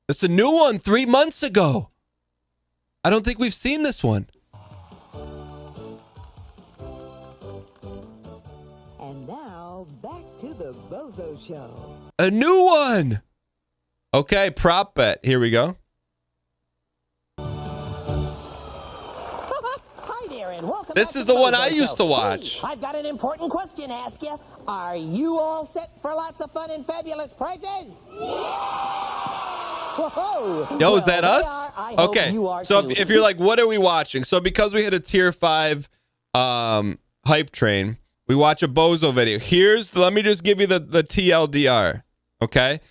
It's a new one 3 months ago. I don't think we've seen this one. And now, back to the Bozo Show. A new one. Okay, prop bet. Here we go. Hi there, and welcome This back is to the one Bozo I used Show. to watch. Hey, I've got an important question to ask you. Are you all set for lots of fun and fabulous prizes? Whoa. Yo, is that Well, they us? are. I hope Okay, you are so too. if you're like, what are we watching? So because we hit a tier 5 hype train, we watch a Bozo video. Let me just give you the TLDR, okay?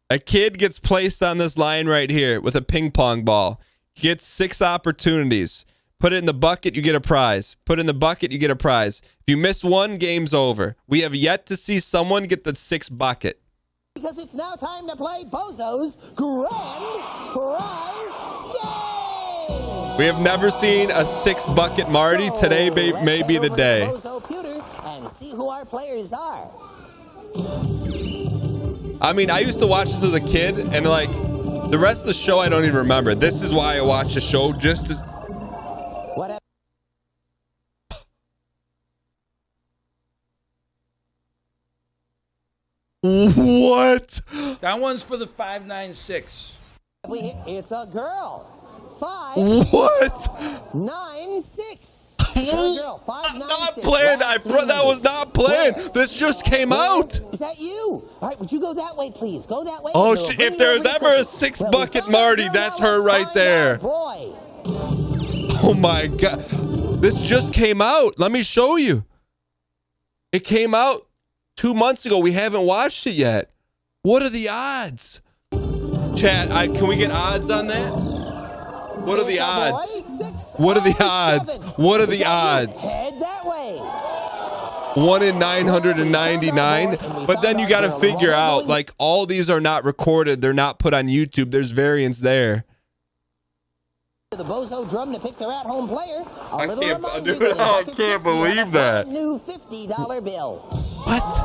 A kid gets placed on this line right here with a ping pong ball. Gets 6 opportunities. Put it in the bucket, you get a prize. Put it in the bucket, you get a prize. If you miss one, game's over. We have yet to see someone get the 6 bucket. Because it's now time to play Bozo's Grand Prize Game! We have never seen a 6 bucket Marty. Today may be the day. Bozo Pewter and see who our players are. I mean, I used to watch this as a kid, and like the rest of the show, I don't even remember. This is why I watch the show just to. What? What? That one's for the 596. It's a girl. 5. What? 9 6. Girl, 5 9 Not 6. planned. Last That was not planned. This just came out. Is that you? All right, would you go that way, please? Go that way. Oh, We'll bring if you there's over ever a quickly. 6 Well, bucket we found Marty, our that's girl. her right Find there. our boy. Oh my God. This just came out. Let me show you. It came out 2 months ago. We haven't watched it yet. What are the odds? Chat, can we get odds on that? What are the odds? What are the odds? What are the odds? Head that way. 1 in 999. But then you got to figure out, like, all these are not recorded. They're not put on YouTube. There's variance there. The Bozo drum to pick their at-home player. I can't believe that. New $50 bill. What?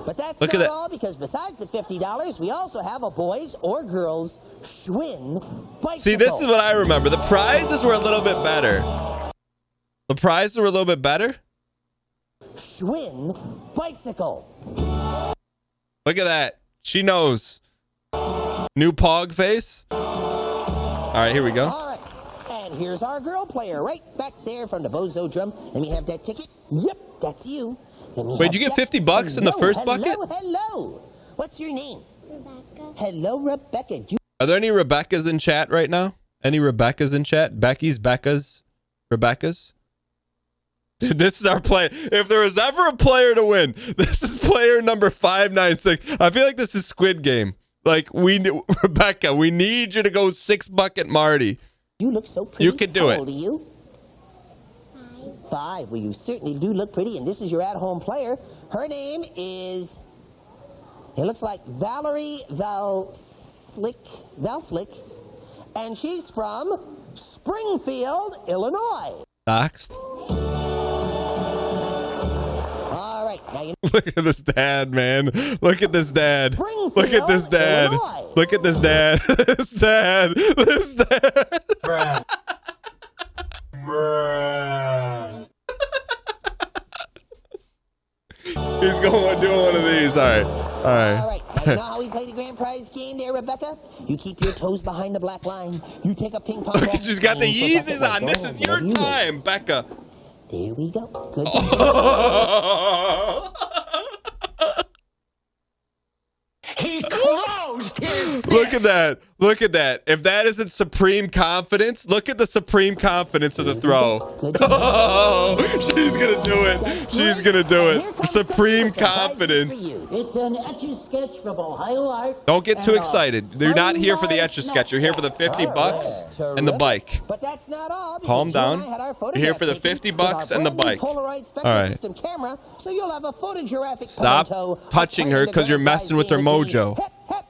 But that's Look at not that. all, because besides the $50, we also have a boys or girls Schwinn bicycle. See, this is what I remember. The prizes were a little bit better. The prizes were a little bit better? Schwinn bicycle. Look at that. She knows. New pog face. All right, here we go. All right. And here's our girl player right back there from the Bozo drum. Let me have that ticket. Yep, that's you. Wait, did you get 50 bucks in the first bucket? Hello. What's your name? Rebecca. Hello, Rebecca. Are there any Rebeccas in chat right now? Any Rebeccas in chat? Beccas? Rebeccas? Dude, this is our play. If there was ever a player to win, this is player number 596. I feel like this is Squid Game. Like, Rebecca, we need you to go 6 bucket Marty. You look so pretty. You can do How it. old are you? 5. Well, you certainly do look pretty, and this is your at-home player. Her name is, it looks like Valerie Valslick, and she's from Springfield, Illinois. Doxed. All right, now you Look at this dad, man. Look at this dad. Look at this dad. Illinois. Look at this dad. This dad. This dad. Bruh. Bruh. He's doing one of these. All right. All right. All right, now you know how we play the grand prize game there, Rebecca? You keep your toes behind the black line. You take a ping pong ball. She's got the aim for Yeezys bucket on. This one. is your What do you do? time, Becca. There we go. Good. He closed his Look at that. Look at that. If that isn't supreme confidence, look at the supreme confidence of the throw. Oh, she's going to do it. She's going to do it. Supreme confidence. It's an Etch-a-Sketch from Ohio Art. Don't get too and, excited. You're not here for the Etch-a-Sketch. You're here for the 50 bucks and the bike. But that's not all. Calm because you and down. I had our You're here for the photograph 50 taken bucks with our and the brand new bike. Polaroid All right. Spectrum camera, so you'll have a photographic Stop photo touching her of because you're the messing with her grand prize mojo. game. Hep, hep.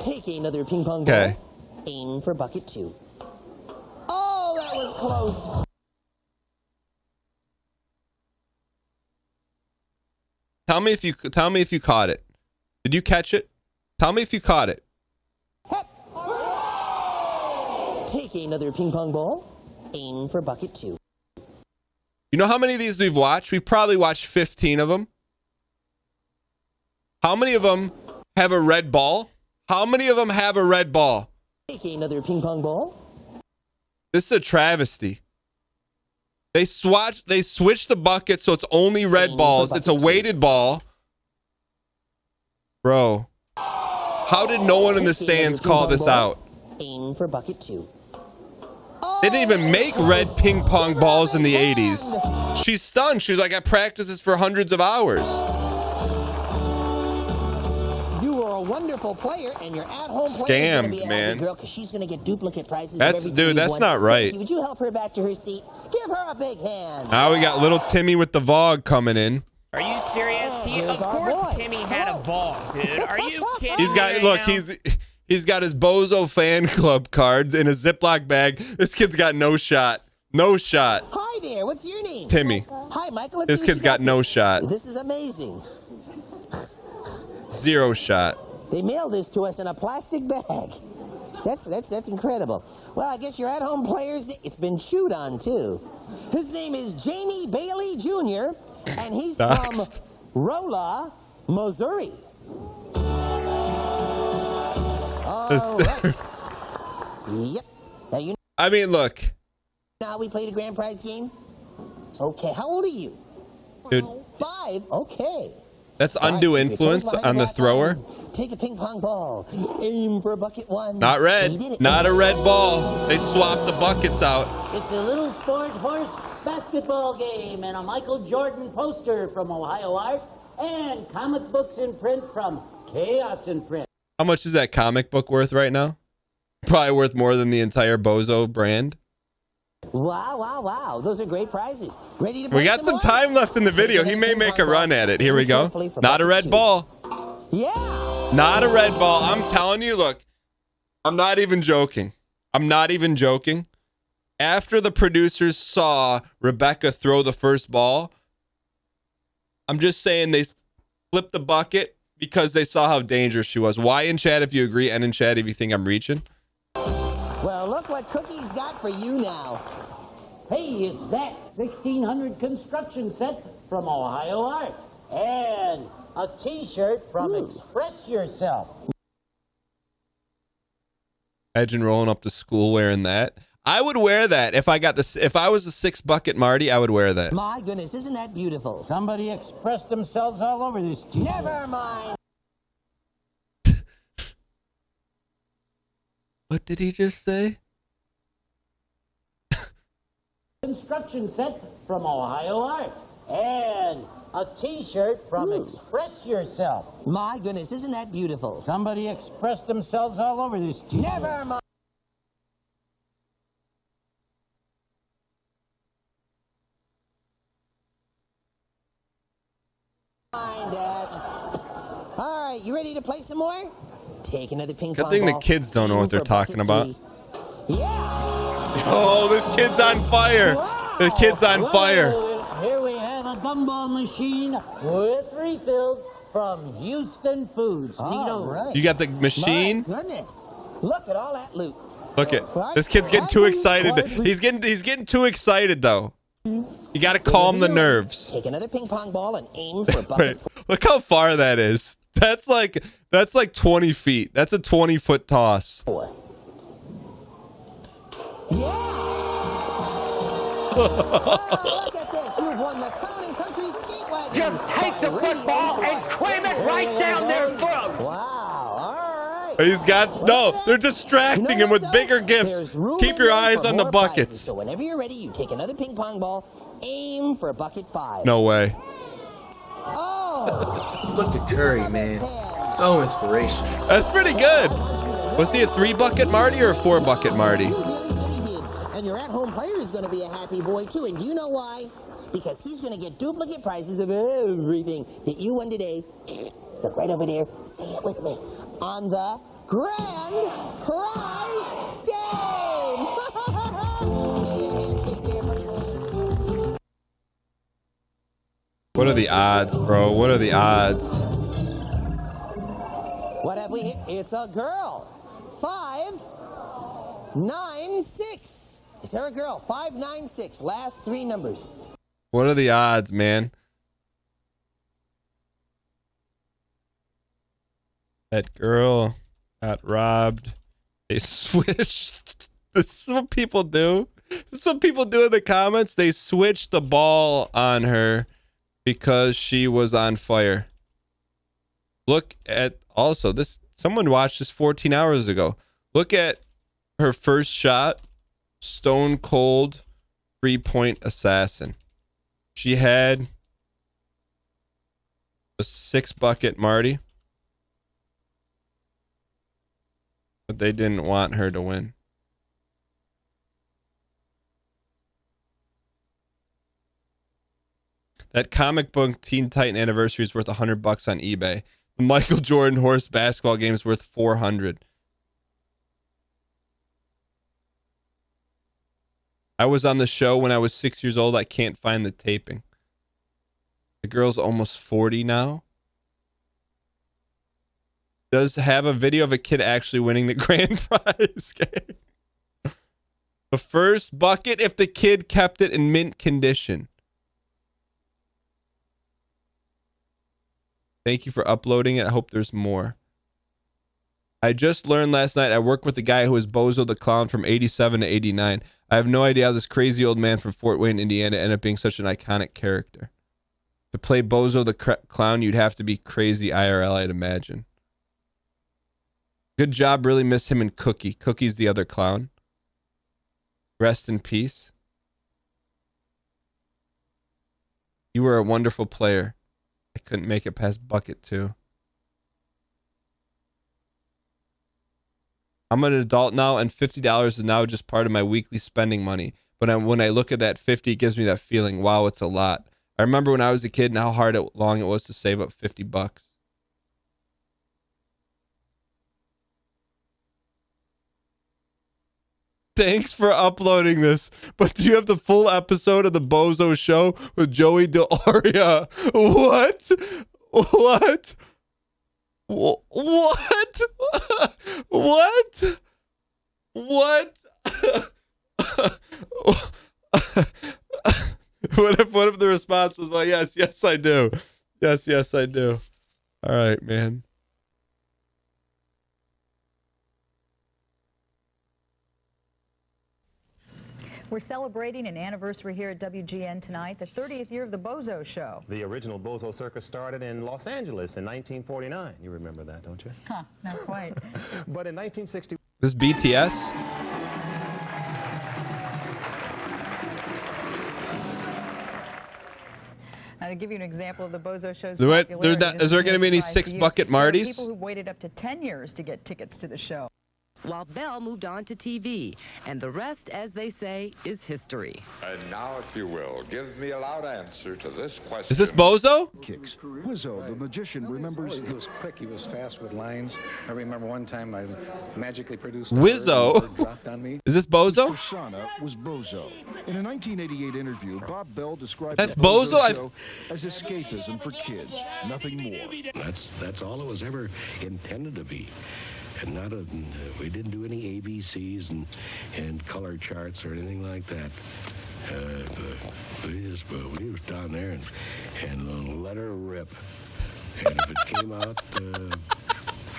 Take another ping pong Okay. ball. Aim for bucket 2. Oh, that was close. Tell me if you caught it. Did you catch it? Tell me if you caught it. Take another ping pong ball. Aim for bucket 2. You know how many of these we've watched? We've probably watched 15 of them. How many of them have a red ball? How many of them have a red ball? Take another ping pong ball. This is a travesty. They switched the bucket so it's only red balls. It's a weighted ball. Bro. How did no one in the stands call this out? Aim for bucket 2. They didn't even make red ping pong balls in the 80s. She's stunned. She's like, I practiced this for hundreds of hours. You are a wonderful player, and your at-home Scammed, man. girl, because she's going to get duplicate prizes. Dude, that's not right. Would you help her back to her seat? Give her a big hand. Now we got little Timmy with the Vogue coming in. Are you serious? Of course Timmy had a Vogue, dude. Are you kidding He's got, me right look, now? he's got his Bozo fan club cards in a Ziploc bag. This kid's got no shot. No shot. Hi there. What's your name? Timmy. Hi, Michael. This kid's got no shot. This is amazing. Zero shot. They mailed this to us in a plastic bag. That's incredible. Well, I guess your at-home players, it's been chewed on, too. His name is Jamie Bailey Jr., and he's Next. from Rolla, Missouri. All right. Yep. Now, you I mean, look, know how we played a grand prize game? Okay, how old are you? dude, 5. Okay. that's All right, undue so you influence close on the behind thrower. back line, take a ping pong ball. Aim for bucket 1. Not He red. did it. Not a red ball. They swapped the buckets out. It's a little sport horse basketball game and a Michael Jordan poster from Ohio Art and comic books in print from Chaos in Print. How much is that comic book worth right now? Probably worth more than the entire Bozo brand. Wow, wow, wow. Those are great prizes. Ready to play We got some more? time left in the video. He may make a run at it. Here we go. Not a red ball. Yeah. Not a red ball. I'm telling you, look, I'm not even joking. I'm not even joking. After the producers saw Rebecca throw the first ball, I'm just saying they flipped the bucket because they saw how dangerous she was. Why in chat if you agree, and in chat if you think I'm reaching? Well, look what Cookie's got for you now. Hey, it's that 1600 construction set from Ohio Art and a t-shirt from Express Yourself. Imagine rolling up to school wearing that. I would wear that if I got this. If I was a 6 bucket Marty, I would wear that. My goodness, isn't that beautiful? Somebody expressed themselves all over this t-shirt. Never mind. What did he just say? Construction set from Ohio Art and a t-shirt from Express Yourself. My goodness, isn't that beautiful? Somebody expressed themselves all over this t-shirt. Never mind. Dad. All right, you ready to play some more? Take another ping pong Good thing the ball. kids don't know what they're Aim for bucket talking about. 3. Yeah. Oh, this kid's on fire. The kid's on fire. Whoa, here we have a gumball machine with refills from Houston Foods. All right. You got the machine? My goodness. Look at all that loot. Look at this kid's getting too excited. He's getting too excited though. You got to calm the nerves. Take another ping pong ball and aim for Wait, bucket. look how far that is. That's like 20 feet. That's a 20-foot toss. 4. Yeah. Look at this. You've won the Town and Country Skate Wagon. Just take the football and cram it right down their throats. Wow. All right. He's got they're distracting him with bigger gifts. There's room Keep in your there eyes for on the more prizes. buckets. So whenever you're ready, you take another ping pong ball, aim for bucket 5. No way. Oh. Look at Curry, man. So inspirational. That's pretty good. Was he a 3 bucket Marty or a 4 bucket Marty? You really did. And your at-home player is going to be a happy boy, too. And do you know why? Because he's going to get duplicate prizes of everything that you won today. Look right over there. Say it with me. On the Grand Prize Game! What are the odds, bro? What are the odds? What have we hit? It's a girl. 596. Is there a girl? 596. Last three numbers. What are the odds, man? That girl got robbed. They switched. This is what people do. This is what people do in the comments. They switched the ball on her because she was on fire. Look at also this. Someone watched this 14 hours ago. Look at her first shot. Stone cold 3-point assassin. She had a 6-bucket Marty. But they didn't want her to win. That comic book Teen Titan Anniversary is worth $100 on eBay. The Michael Jordan horse basketball game is worth $400. I was on the show when I was 6 years old. I can't find the taping. The girl's almost 40 now. Does have a video of a kid actually winning the grand prize game. The first bucket if the kid kept it in mint condition. Thank you for uploading it. I hope there's more. I just learned last night I work with the guy who was Bozo the Clown from 87 to 89. I have no idea how this crazy old man from Fort Wayne, Indiana ended up being such an iconic character. To play Bozo the Clown, you'd have to be crazy IRL, I'd imagine. Good job. Really miss him and Cookie. Cookie's the other clown. Rest in peace. You were a wonderful player. I couldn't make it past bucket 2. I'm an adult now, and $50 is now just part of my weekly spending money. But when I look at that 50, it gives me that feeling, wow, it's a lot. I remember when I was a kid and how long it was to save up $50. Thanks for uploading this. But do you have the full episode of the Bozo Show with Joey DeLoria? What? What? What? What? What? What if the response was, well, yes, I do. Yes, I do. All right, man. We're celebrating an anniversary here at WGN tonight, the 30th year of the Bozo Show. The original Bozo Circus started in Los Angeles in 1949. You remember that, don't you? Huh, not quite. But in 1960... This BTS? Now, to give you an example of the Bozo Show's Is there going to be any 6-bucket Martys? People who waited up to 10 years to get tickets to the show. While Bell moved on to TV, and the rest, as they say, is history. And now, if you will, give me a loud answer to this question. Is this Bozo? Kicks. Wizzo, the magician, remembers... He was quick, he was fast with lines. I remember one time I magically produced... Wizzo? Dropped on me. Is this Bozo? Persona was Bozo. In a 1988 interview, Bob Bell described That's the Bozo? Show as escapism for kids, nothing more. That's all it was ever intended to be. And we didn't do any ABCs and color charts or anything like that. We was down there and let her rip. And if it came out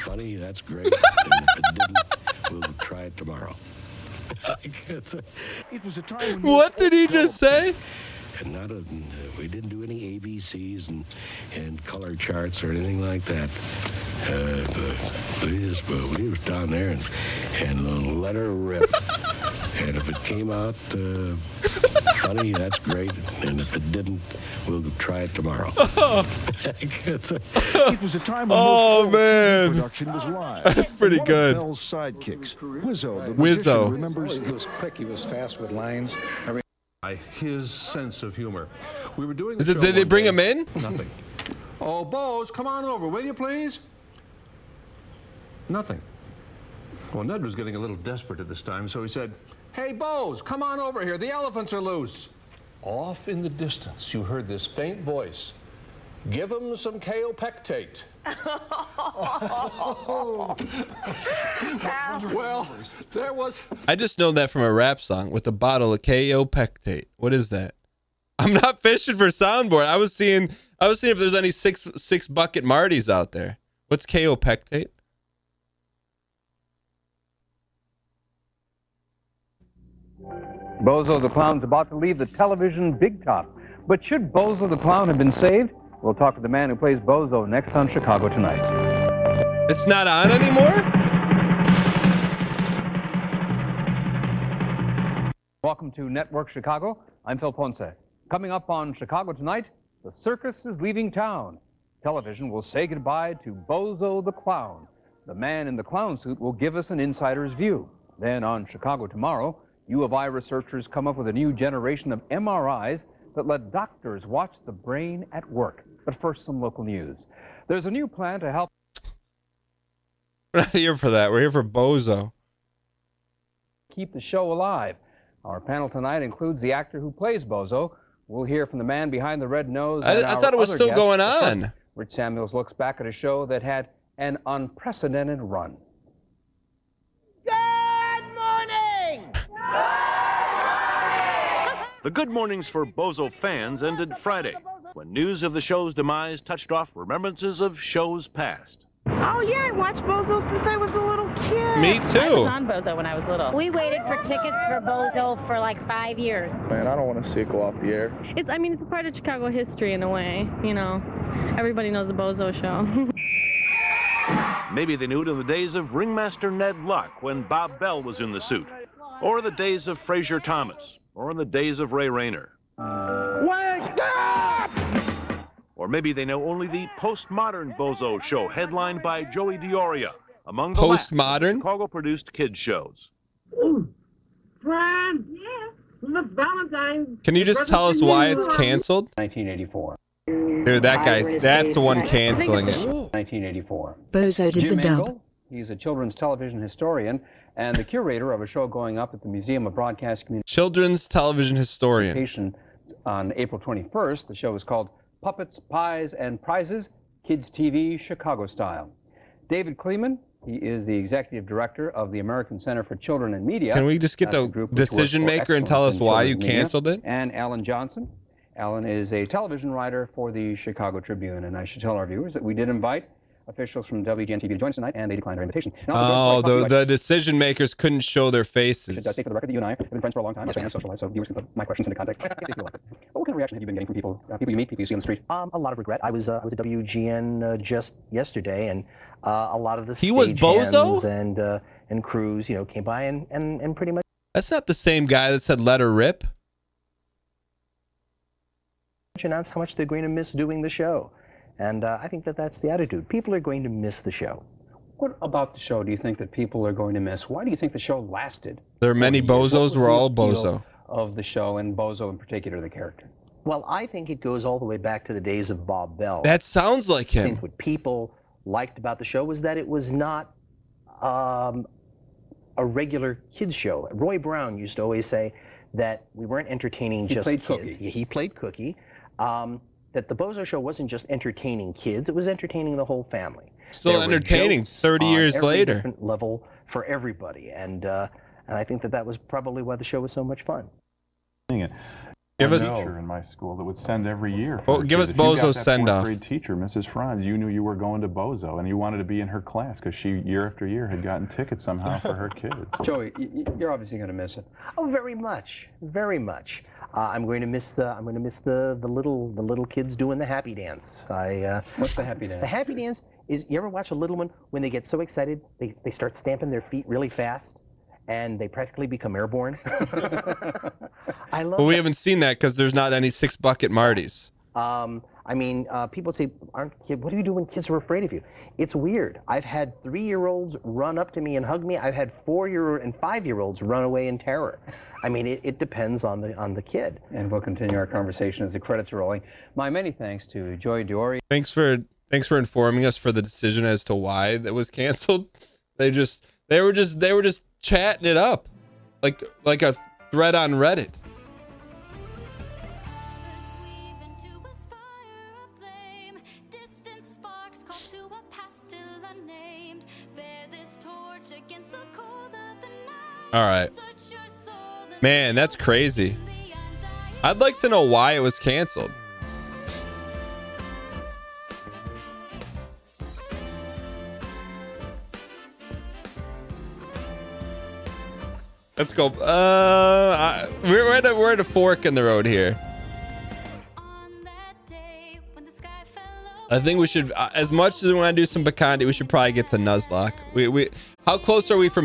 funny, that's great. And if it didn't, we'll try it tomorrow. It was a time when... What did he just say? And we didn't do any ABCs and color charts or anything like that. We was down there and let her rip. And if it came out funny, that's great. And if it didn't, we'll try it tomorrow. It was a time when man, production was live. That's pretty good. Bell's sidekicks, Wizzo, the Wizzo. magician, remembers... He was quick, he was fast with lines. His sense of humor. We were doing. Did they bring him in? Nothing. Oh, Bose, come on over, will you please? Nothing. Well, Ned was getting a little desperate at this time, so he said, "Hey, Bose, come on over here. The elephants are loose." Off in the distance, you heard this faint voice. Give him some kaopectate. Well, there was... I just know that from a rap song with a bottle of kaopectate. What is that? I'm not fishing for soundboard. I was seeing if there's any six bucket Martys out there. What's kaopectate? Bozo the Clown's about to leave the television big top. But should Bozo the Clown have been saved? We'll talk to the man who plays Bozo next on Chicago Tonight. It's not on anymore? Welcome to Network Chicago. I'm Phil Ponce. Coming up on Chicago Tonight, the circus is leaving town. Television will say goodbye to Bozo the Clown. The man in the clown suit will give us an insider's view. Then on Chicago Tomorrow, U of I researchers come up with a new generation of MRIs that let doctors watch the brain at work. But first, some local news. There's a new plan to help... We're not here for that. We're here for Bozo. keep the show alive. Our panel tonight includes the actor who plays Bozo. We'll hear from the man behind the red nose. I thought it was still going on. Rich Samuels looks back at a show that had an unprecedented run. Good morning! The good mornings for Bozo fans ended Friday, when news of the show's demise touched off remembrances of shows past. Oh, yeah, I watched Bozo since I was a little kid. Me too. I was on Bozo when I was little. We waited for tickets for Bozo for like 5 years. Man, I don't want to see it go off the air. It's a part of Chicago history in a way, you know. Everybody knows the Bozo Show. Maybe they knew it in the days of Ringmaster Ned Luck when Bob Bell was in the suit, or the days of Frazier Thomas, or in the days of Ray Rayner. Wake up! Or maybe they know only the postmodern Bozo Show, headlined by Joey Dioria, among the postmodern Chicago-produced kids shows. Friends, yeah. The Valentine's. Can you just tell us why it's canceled? 1984. Dude, that guy's, that's the one canceling it. 1984. Bozo did Jim the dub. Engel, he's a children's television historian and the curator of a show going up at the Museum of Broadcast Communication. Children's television historian. On April 21st, the show is called Puppets, Pies, and Prizes, Kids TV, Chicago Style. David Kleeman, he is the executive director of the American Center for Children and Media. Can we just get the decision maker and tell us why you canceled it? And Alan Johnson. Alan is a television writer for the Chicago Tribune, and I should tell our viewers that we did invite officials from WGN-TV to join us tonight, and they declined our invitation. Oh, the decision makers couldn't show their faces. It does take for the record that you and I have been friends for a long time, our social life, so viewers can put my questions into context. What kind of reaction have you been getting from people you meet, people you see on the street? A lot of regret. I was at WGN just yesterday, and a lot of the He was Bozo? And crews, you know, came by and pretty much. That's not the same guy that said "let her rip." Announced how much they're going to miss doing the show, and I think that's the attitude. People are going to miss the show. What about the show do you think that people are going to miss? Why do you think the show lasted? There are many Bozos. We're all Bozo. Of the show, and Bozo in particular, the character. Well, I think it goes all the way back to the days of Bob Bell. That sounds like him. I think what people liked about the show was that it was not a regular kids show. Roy Brown used to always say that we weren't entertaining just kids. He played Cookie. That the Bozo Show wasn't just entertaining kids, it was entertaining the whole family. Still entertaining 30 years later. Different level for everybody, and I think that was probably why the show was so much fun. Give us teacher in my school that would send every year. Oh, give us Bozo's send-off. Grade teacher, Mrs. Franz, you knew you were going to Bozo, and you wanted to be in her class because she, year after year, had gotten tickets somehow for her kids. Joey, you're obviously going to miss it. Oh, very much, very much. I'm going to miss the little kids doing the happy dance. What's the happy dance? The happy dance is, you ever watch a little one when they get so excited they start stamping their feet really fast? And they practically become airborne. I love. Well, we haven't seen that because there's not any 6 bucket Martys. People say, what do you do when kids are afraid of you? It's weird. I've had 3-year-olds run up to me and hug me. I've had 4-year and 5-year-olds run away in terror. I mean, it depends on the kid. And we'll continue our conversation as the credits are rolling. My many thanks to Joey Dioria. Thanks for informing us for the decision as to why that was canceled. They were just chatting it up like a thread on Reddit. All right. Man, that's crazy. I'd like to know why it was canceled. Let's go. We're at a fork in the road here. I think we should, as much as we want to do some Bakandi, we should probably get to Nuzlocke. How close are we from